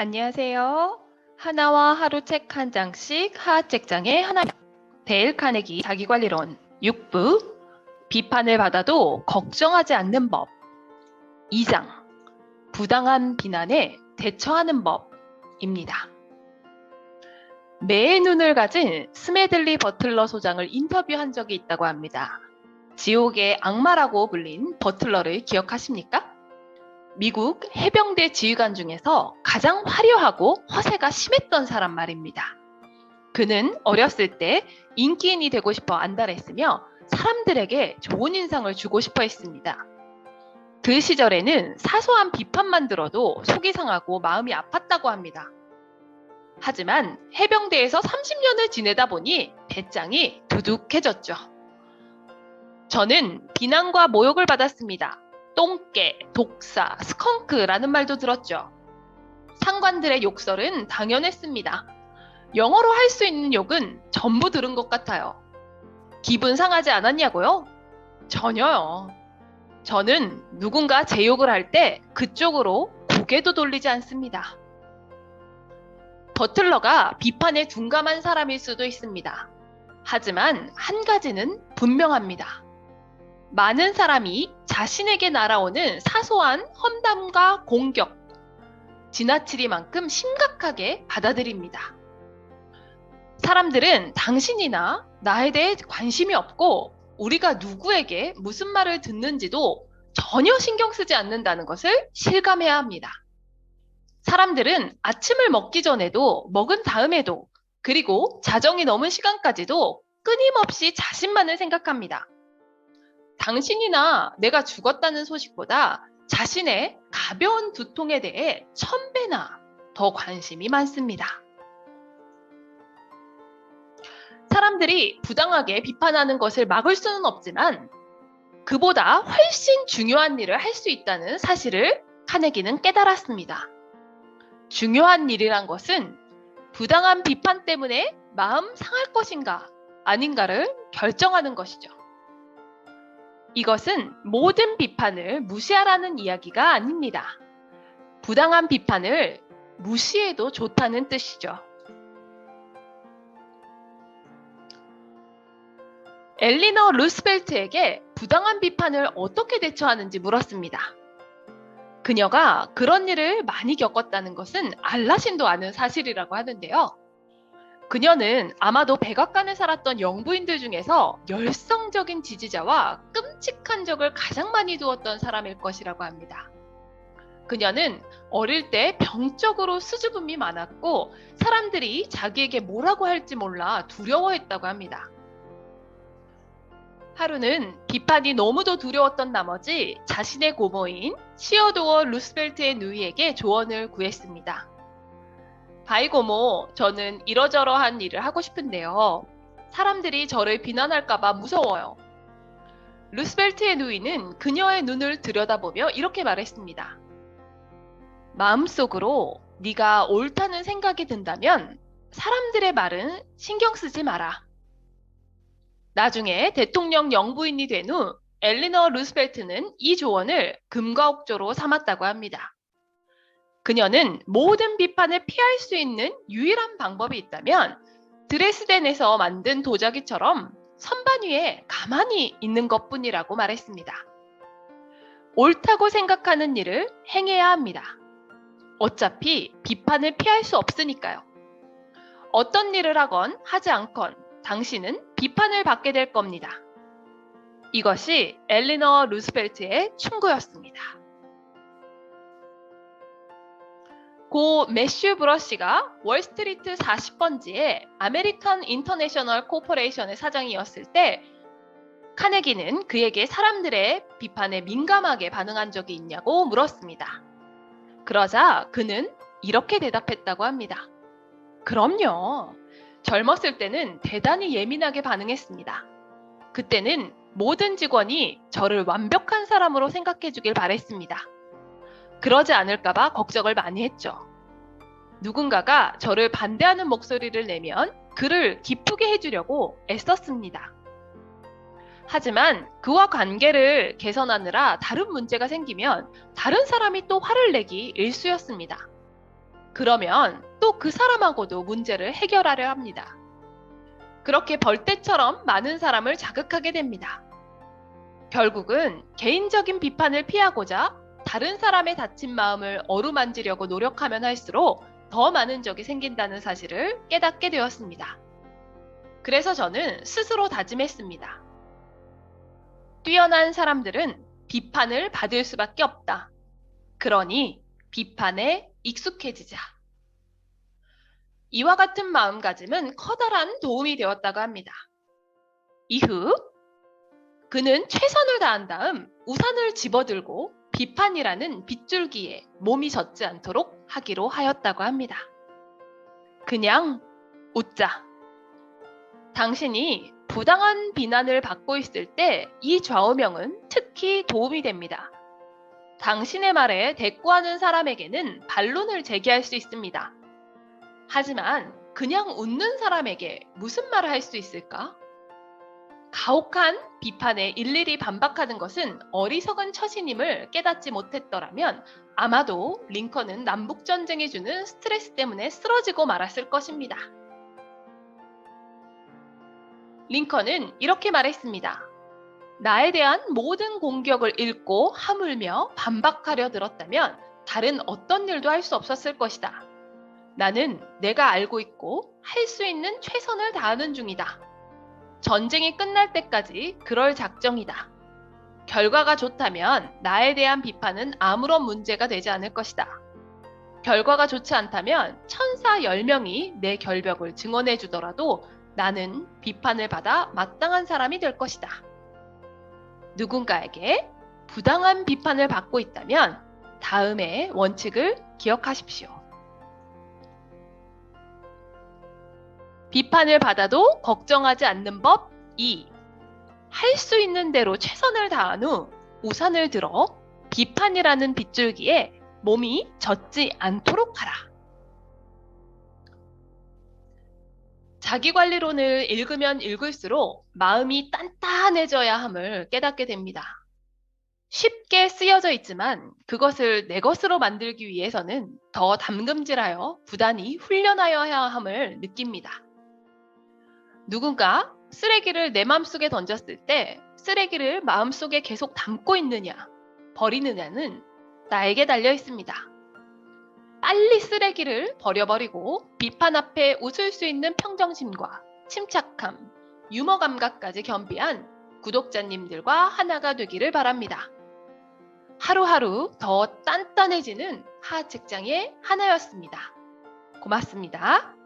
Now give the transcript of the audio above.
안녕하세요. 하나와 하루 책 한 장씩 하하책장의 하나입니다. 데일 카네기 자기관리론 6부 비판을 받아도 걱정하지 않는 법 2장 부당한 비난에 대처하는 법입니다. 매의 눈을 가진 스매들리 버틀러 소장을 인터뷰한 적이 있다고 합니다. 지옥의 악마라고 불린 버틀러를 기억하십니까? 미국 해병대 지휘관 중에서 가장 화려하고 허세가 심했던 사람 말입니다. 그는 어렸을 때 인기인이 되고 싶어 안달했으며 사람들에게 좋은 인상을 주고 싶어 했습니다. 그 시절에는 사소한 비판만 들어도 속이 상하고 마음이 아팠다고 합니다. 하지만 해병대에서 30년을 지내다 보니 배짱이 두둑해졌죠. 저는 비난과 모욕을 받았습니다. 똥개, 독사, 스컹크라는 말도 들었죠. 상관들의 욕설은 당연했습니다. 영어로 할 수 있는 욕은 전부 들은 것 같아요. 기분 상하지 않았냐고요? 전혀요. 저는 누군가 제 욕을 할 때 그쪽으로 고개도 돌리지 않습니다. 버틀러가 비판에 둔감한 사람일 수도 있습니다. 하지만 한 가지는 분명합니다. 많은 사람이 자신에게 날아오는 사소한 험담과 공격, 지나치리만큼 심각하게 받아들입니다. 사람들은 당신이나 나에 대해 관심이 없고 우리가 누구에게 무슨 말을 듣는지도 전혀 신경 쓰지 않는다는 것을 실감해야 합니다. 사람들은 아침을 먹기 전에도 먹은 다음에도 그리고 자정이 넘은 시간까지도 끊임없이 자신만을 생각합니다. 당신이나 내가 죽었다는 소식보다 자신의 가벼운 두통에 대해 1000배나 더 관심이 많습니다. 사람들이 부당하게 비판하는 것을 막을 수는 없지만 그보다 훨씬 중요한 일을 할 수 있다는 사실을 카네기는 깨달았습니다. 중요한 일이란 것은 부당한 비판 때문에 마음 상할 것인가 아닌가를 결정하는 것이죠. 이것은 모든 비판을 무시하라는 이야기가 아닙니다. 부당한 비판을 무시해도 좋다는 뜻이죠. 엘리너 루스벨트에게 부당한 비판을 어떻게 대처하는지 물었습니다. 그녀가 그런 일을 많이 겪었다는 것은 알라신도 아는 사실이라고 하는데요. 그녀는 아마도 백악관에 살았던 영부인들 중에서 열성적인 지지자와 끔찍한 적을 가장 많이 두었던 사람일 것이라고 합니다. 그녀는 어릴 때 병적으로 수줍음이 많았고 사람들이 자기에게 뭐라고 할지 몰라 두려워했다고 합니다. 하루는 비판이 너무도 두려웠던 나머지 자신의 고모인 시어도어 루스벨트의 누이에게 조언을 구했습니다. 바이 고모, 저는 이러저러한 일을 하고 싶은데요. 사람들이 저를 비난할까봐 무서워요. 루스벨트의 누이는 그녀의 눈을 들여다보며 이렇게 말했습니다. 마음속으로 네가 옳다는 생각이 든다면 사람들의 말은 신경 쓰지 마라. 나중에 대통령 영부인이 된 후 엘리너 루스벨트는 이 조언을 금과 옥조로 삼았다고 합니다. 그녀는 모든 비판을 피할 수 있는 유일한 방법이 있다면 드레스덴에서 만든 도자기처럼 선반 위에 가만히 있는 것뿐이라고 말했습니다. 옳다고 생각하는 일을 행해야 합니다. 어차피 비판을 피할 수 없으니까요. 어떤 일을 하건 하지 않건 당신은 비판을 받게 될 겁니다. 이것이 엘리너 루스벨트의 충고였습니다. 고 매슈 브러시가 월스트리트 40번지의 아메리칸 인터내셔널 코퍼레이션의 사장이었을 때 카네기는 그에게 사람들의 비판에 민감하게 반응한 적이 있냐고 물었습니다. 그러자 그는 이렇게 대답했다고 합니다. 그럼요. 젊었을 때는 대단히 예민하게 반응했습니다. 그때는 모든 직원이 저를 완벽한 사람으로 생각해 주길 바랬습니다. 그러지 않을까봐 걱정을 많이 했죠. 누군가가 저를 반대하는 목소리를 내면 그를 기쁘게 해주려고 애썼습니다. 하지만 그와 관계를 개선하느라 다른 문제가 생기면 다른 사람이 또 화를 내기 일쑤였습니다. 그러면 또 그 사람하고도 문제를 해결하려 합니다. 그렇게 벌떼처럼 많은 사람을 자극하게 됩니다. 결국은 개인적인 비판을 피하고자 다른 사람의 다친 마음을 어루만지려고 노력하면 할수록 더 많은 적이 생긴다는 사실을 깨닫게 되었습니다. 그래서 저는 스스로 다짐했습니다. 뛰어난 사람들은 비판을 받을 수밖에 없다. 그러니 비판에 익숙해지자. 이와 같은 마음가짐은 커다란 도움이 되었다고 합니다. 이후 그는 최선을 다한 다음 우산을 집어들고 비판이라는 빗줄기에 몸이 젖지 않도록 하기로 하였다고 합니다. 그냥 웃자. 당신이 부당한 비난을 받고 있을 때 이 좌우명은 특히 도움이 됩니다. 당신의 말에 대꾸하는 사람에게는 반론을 제기할 수 있습니다. 하지만 그냥 웃는 사람에게 무슨 말을 할 수 있을까? 가혹한 비판에 일일이 반박하는 것은 어리석은 처신임을 깨닫지 못했더라면 아마도 링컨은 남북전쟁이 주는 스트레스 때문에 쓰러지고 말았을 것입니다. 링컨은 이렇게 말했습니다. 나에 대한 모든 공격을 읽고 하물며 반박하려 들었다면 다른 어떤 일도 할 수 없었을 것이다. 나는 내가 알고 있고 할 수 있는 최선을 다하는 중이다. 전쟁이 끝날 때까지 그럴 작정이다. 결과가 좋다면 나에 대한 비판은 아무런 문제가 되지 않을 것이다. 결과가 좋지 않다면 천사 10명이 내 결벽을 증언해 주더라도 나는 비판을 받아 마땅한 사람이 될 것이다. 누군가에게 부당한 비판을 받고 있다면 다음의 원칙을 기억하십시오. 비판을 받아도 걱정하지 않는 법 2. 할 수 있는 대로 최선을 다한 후 우산을 들어 비판이라는 빗줄기에 몸이 젖지 않도록 하라. 자기관리론을 읽으면 읽을수록 마음이 단단해져야 함을 깨닫게 됩니다. 쉽게 쓰여져 있지만 그것을 내 것으로 만들기 위해서는 더 담금질하여 부단히 훈련하여야 함을 느낍니다. 누군가 쓰레기를 내 마음속에 던졌을 때 쓰레기를 마음속에 계속 담고 있느냐, 버리느냐는 나에게 달려 있습니다. 빨리 쓰레기를 버려버리고 비판 앞에 웃을 수 있는 평정심과 침착함, 유머 감각까지 겸비한 구독자님들과 하나가 되기를 바랍니다. 하루하루 더 단단해지는 하하책장의 하나였습니다. 고맙습니다.